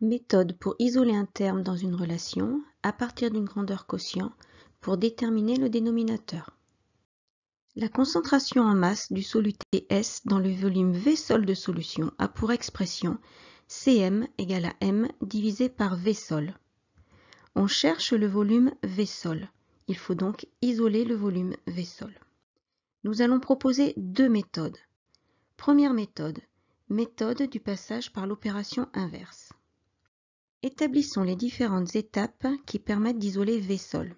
Méthode pour isoler un terme dans une relation à partir d'une grandeur quotient pour déterminer le dénominateur. La concentration en masse du soluté S dans le volume V sol de solution a pour expression Cm égale à M divisé par V sol. On cherche le volume V sol. Il faut donc isoler le volume V sol. Nous allons proposer deux méthodes. Première méthode, méthode du passage par l'opération inverse. Établissons les différentes étapes qui permettent d'isoler V sol.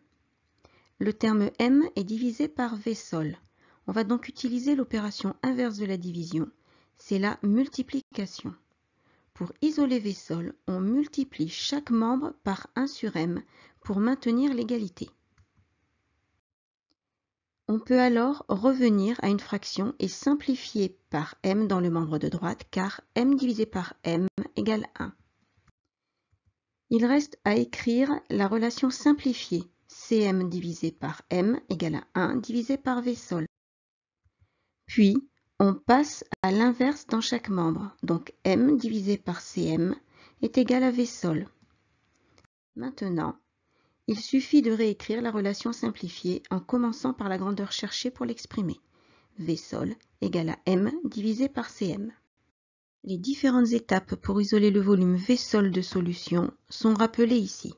Le terme M est divisé par V sol. On va donc utiliser l'opération inverse de la division, c'est la multiplication. Pour isoler V sol, on multiplie chaque membre par 1 sur M pour maintenir l'égalité. On peut alors revenir à une fraction et simplifier par M dans le membre de droite, car M divisé par M égale 1. Il reste à écrire la relation simplifiée Cm divisé par M égale à 1 divisé par V sol. Puis, on passe à l'inverse dans chaque membre, donc M divisé par Cm est égal à V sol. Maintenant, il suffit de réécrire la relation simplifiée en commençant par la grandeur cherchée pour l'exprimer. V sol égale à M divisé par Cm. Les différentes étapes pour isoler le volume V sol de solution sont rappelées ici.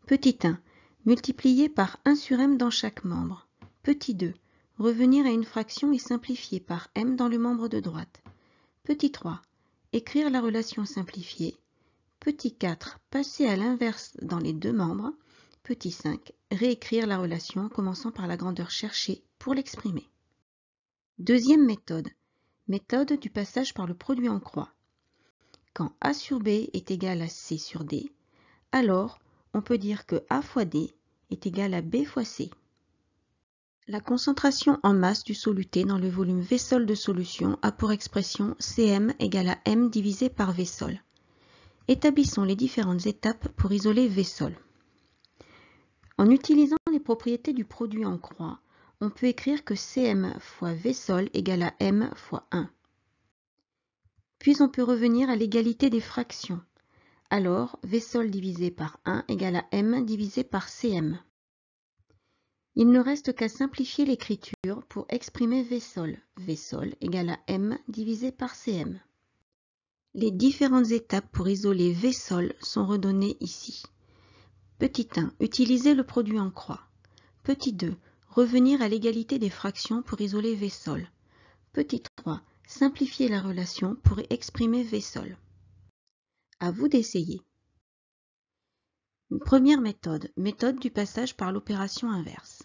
Petit 1, multiplier par 1 sur M dans chaque membre. Petit 2, revenir à une fraction et simplifier par M dans le membre de droite. Petit 3, écrire la relation simplifiée. Petit 4, passer à l'inverse dans les deux membres. Petit 5, réécrire la relation en commençant par la grandeur cherchée pour l'exprimer. Deuxième méthode, méthode du passage par le produit en croix. Quand A sur B est égal à C sur D, alors on peut dire que A fois D est égal à B fois C. La concentration en masse du soluté dans le volume V sol de solution a pour expression Cm égale à M divisé par V sol. Établissons les différentes étapes pour isoler V sol. En utilisant les propriétés du produit en croix, on peut écrire que Cm fois V sol égale à M fois 1. Puis on peut revenir à l'égalité des fractions. Alors, V sol divisé par 1 égale à M divisé par Cm. Il ne reste qu'à simplifier l'écriture pour exprimer V sol. V sol égale à M divisé par Cm. Les différentes étapes pour isoler V sol sont redonnées ici. Petit 1, utiliser le produit en croix. Petit 2, revenir à l'égalité des fractions pour isoler V sol. Petit 3, simplifier la relation pour exprimer V sol. À vous d'essayer. Une première méthode, méthode du passage par l'opération inverse.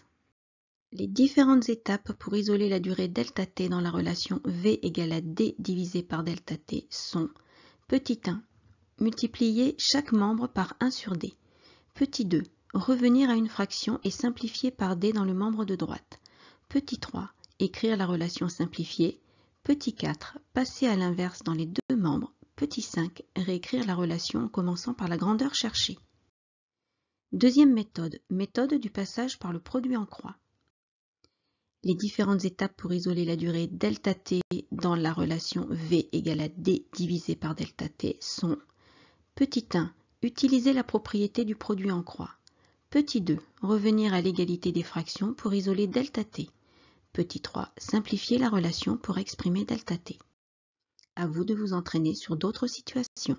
Les différentes étapes pour isoler la durée ΔT dans la relation V égale à D divisé par ΔT sont petit 1, multiplier chaque membre par 1 sur D. Petit 2, revenir à une fraction et simplifier par D dans le membre de droite. Petit 3, écrire la relation simplifiée. Petit 4, passer à l'inverse dans les deux membres. Petit 5, réécrire la relation en commençant par la grandeur cherchée. Deuxième méthode, méthode du passage par le produit en croix. Les différentes étapes pour isoler la durée ΔT dans la relation V égale à D divisé par ΔT sont petit 1, utiliser la propriété du produit en croix. Petit 2, revenir à l'égalité des fractions pour isoler ΔT. Petit 3, simplifier la relation pour exprimer ΔT. À vous de vous entraîner sur d'autres situations.